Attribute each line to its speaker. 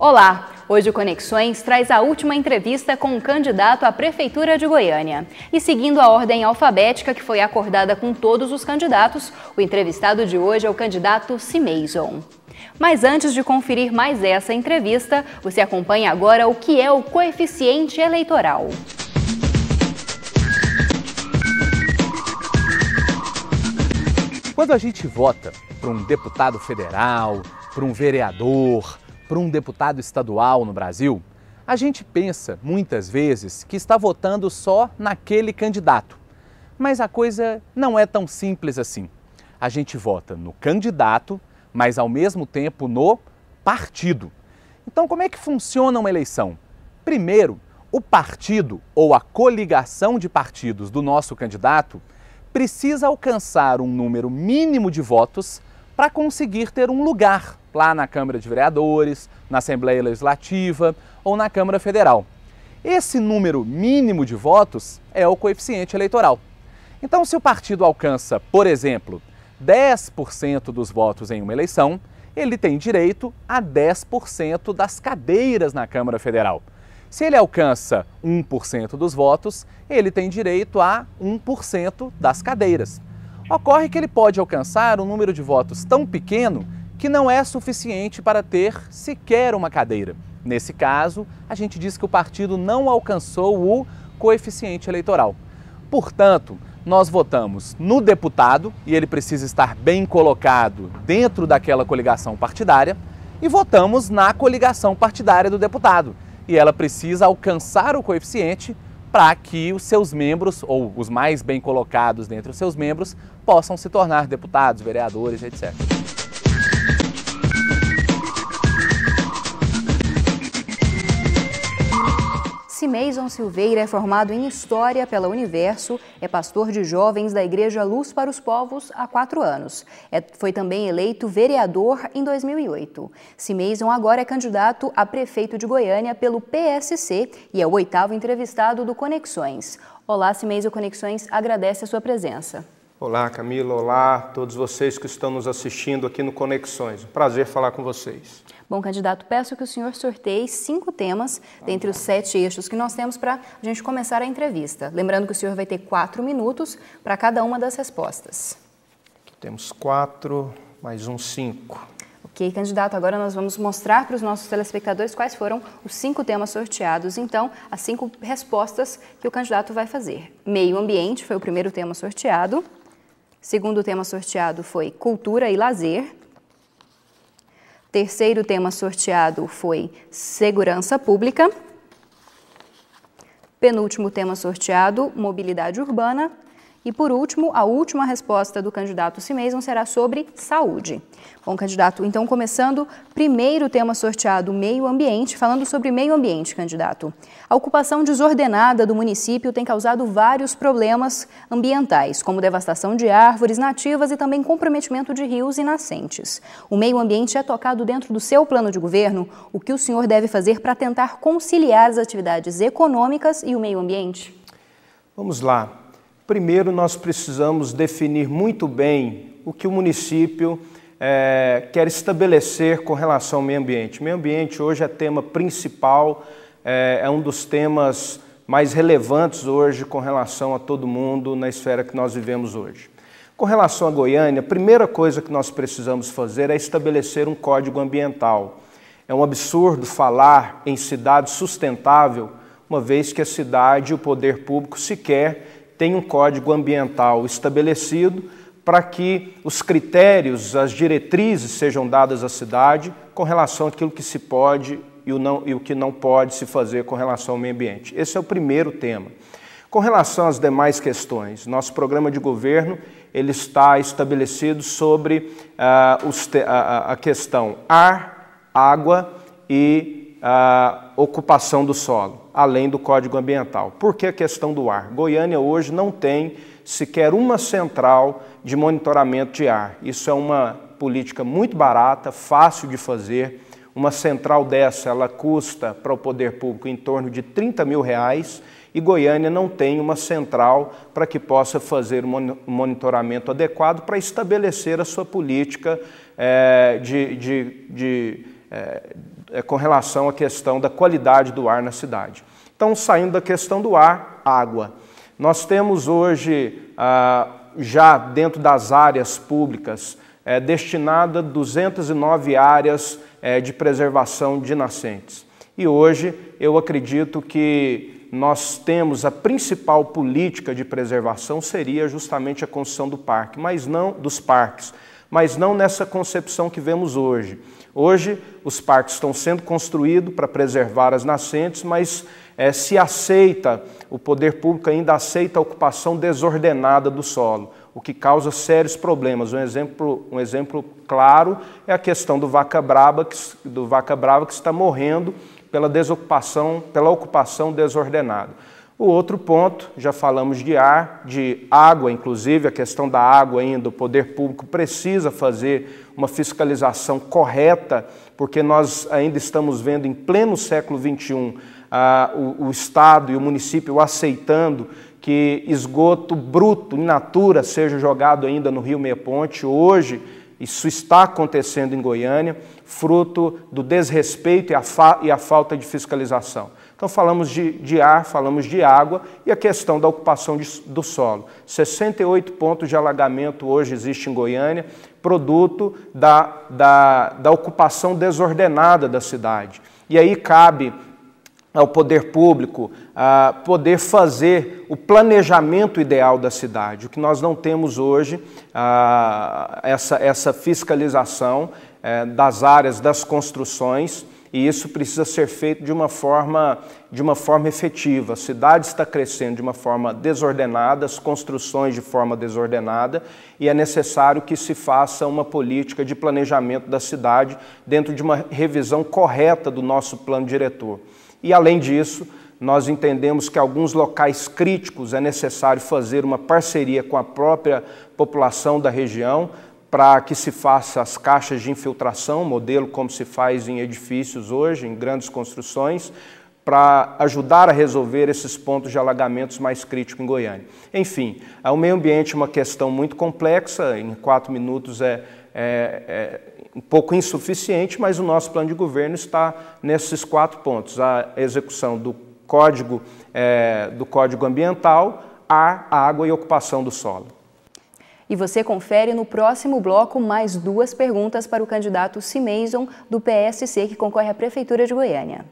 Speaker 1: Olá! Hoje o Conexões traz a última entrevista com um candidato à Prefeitura de Goiânia. E seguindo a ordem alfabética que foi acordada com todos os candidatos, o entrevistado de hoje é o candidato Cimeison. Mas antes de conferir mais essa entrevista, você acompanha agora o que é o coeficiente eleitoral.
Speaker 2: Quando a gente vota para um deputado federal, para um vereador, para um deputado estadual no Brasil, a gente pensa, muitas vezes, que está votando só naquele candidato. Mas a coisa não é tão simples assim. A gente vota no candidato, mas ao mesmo tempo no partido. Então, como é que funciona uma eleição? Primeiro, o partido ou a coligação de partidos do nosso candidato precisa alcançar um número mínimo de votos para conseguir ter um lugar lá na Câmara de Vereadores, na Assembleia Legislativa ou na Câmara Federal. Esse número mínimo de votos é o coeficiente eleitoral. Então, se o partido alcança, por exemplo, 10% dos votos em uma eleição, ele tem direito a 10% das cadeiras na Câmara Federal. Se ele alcança 1% dos votos, ele tem direito a 1% das cadeiras. Ocorre que ele pode alcançar um número de votos tão pequeno que não é suficiente para ter sequer uma cadeira. Nesse caso, a gente diz que o partido não alcançou o coeficiente eleitoral. Portanto, nós votamos no deputado, e ele precisa estar bem colocado dentro daquela coligação partidária, e votamos na coligação partidária do deputado. E ela precisa alcançar o coeficiente para que os seus membros, ou os mais bem colocados dentre os seus membros, possam se tornar deputados, vereadores, etc.
Speaker 1: Cimeison Silveira é formado em História pela Universo, é pastor de jovens da Igreja Luz para os Povos há 4 anos. Foi também eleito vereador em 2008. Cimeison agora é candidato a prefeito de Goiânia pelo PSC e é o 8º entrevistado do Conexões. Olá, Cimeison, Conexões agradece a sua presença.
Speaker 3: Olá, Camila. Olá a todos vocês que estão nos assistindo aqui no Conexões. Um prazer falar com vocês.
Speaker 1: Bom, candidato, peço que o senhor sorteie 5 temas dentre os 7 eixos que nós temos para a gente começar a entrevista. Lembrando que o senhor vai ter 4 minutos para cada uma das respostas.
Speaker 3: Aqui temos 4, mais 5.
Speaker 1: Ok, candidato, agora nós vamos mostrar para os nossos telespectadores quais foram os 5 temas sorteados. Então, as 5 respostas que o candidato vai fazer. Meio ambiente foi o primeiro tema sorteado. Segundo tema sorteado foi cultura e lazer. Terceiro tema sorteado foi segurança pública. Penúltimo tema sorteado, mobilidade urbana. E, por último, a última resposta do candidato Cimeison será sobre saúde. Bom, candidato, então começando, primeiro tema sorteado, meio ambiente, falando sobre meio ambiente, candidato. A ocupação desordenada do município tem causado vários problemas ambientais, como devastação de árvores nativas e também comprometimento de rios e nascentes. O meio ambiente é tocado dentro do seu plano de governo? O que o senhor deve fazer para tentar conciliar as atividades econômicas e o meio ambiente?
Speaker 3: Vamos lá. Primeiro, nós precisamos definir muito bem o que o município quer estabelecer com relação ao meio ambiente. O meio ambiente hoje é tema principal, é um dos temas mais relevantes hoje com relação a todo mundo na esfera que nós vivemos hoje. Com relação a Goiânia, a primeira coisa que nós precisamos fazer é estabelecer um código ambiental. É um absurdo falar em cidade sustentável, uma vez que a cidade e o poder público sequer tem um código ambiental estabelecido para que os critérios, as diretrizes sejam dadas à cidade com relação àquilo que se pode e o que não pode se fazer com relação ao meio ambiente. Esse é o primeiro tema. Com relação às demais questões, nosso programa de governo ele está estabelecido sobre a questão ar, água e ocupação do solo, além do Código Ambiental. Por que a questão do ar? Goiânia hoje não tem sequer uma central de monitoramento de ar. Isso é uma política muito barata, fácil de fazer. Uma central dessa, ela custa para o poder público em torno de R$30 mil e Goiânia não tem uma central para que possa fazer um monitoramento adequado para estabelecer a sua política com relação à questão da qualidade do ar na cidade. Então, saindo da questão do ar, água. Nós temos hoje, já dentro das áreas públicas, destinada 209 áreas de preservação de nascentes. E hoje eu acredito que nós temos a principal política de preservação seria justamente a construção do parque, mas não dos parques, mas não nessa concepção que vemos hoje. Hoje os parques estão sendo construídos para preservar as nascentes, mas se aceita, o poder público ainda aceita a ocupação desordenada do solo, o que causa sérios problemas. Um exemplo claro é a questão do vaca brava que está morrendo pela desocupação, pela ocupação desordenada. O outro ponto, já falamos de ar, de água, inclusive a questão da água ainda, o poder público precisa fazer uma fiscalização correta, porque nós ainda estamos vendo em pleno século XXI o Estado e o município aceitando que esgoto bruto, in natura, seja jogado ainda no Rio Meia Ponte. Hoje, isso está acontecendo em Goiânia, fruto do desrespeito e a falta de fiscalização. Então falamos de ar, falamos de água e a questão da ocupação do solo. 68 pontos de alagamento hoje existe em Goiânia, produto da ocupação desordenada da cidade. E aí cabe ao poder público poder fazer o planejamento ideal da cidade. O que nós não temos hoje, essa fiscalização das áreas das construções, e isso precisa ser feito de uma forma efetiva. A cidade está crescendo de uma forma desordenada, as construções de forma desordenada, e é necessário que se faça uma política de planejamento da cidade dentro de uma revisão correta do nosso plano diretor. E, além disso, nós entendemos que alguns locais críticos é necessário fazer uma parceria com a própria população da região para que se faça as caixas de infiltração, modelo como se faz em edifícios hoje, em grandes construções, para ajudar a resolver esses pontos de alagamentos mais críticos em Goiânia. Enfim, o meio ambiente é uma questão muito complexa, em 4 minutos um pouco insuficiente, mas o nosso plano de governo está nesses 4 pontos. A execução do Código Ambiental, ar, água e ocupação do solo.
Speaker 1: E você confere no próximo bloco mais 2 perguntas para o candidato Cimeison, do PSC, que concorre à Prefeitura de Goiânia.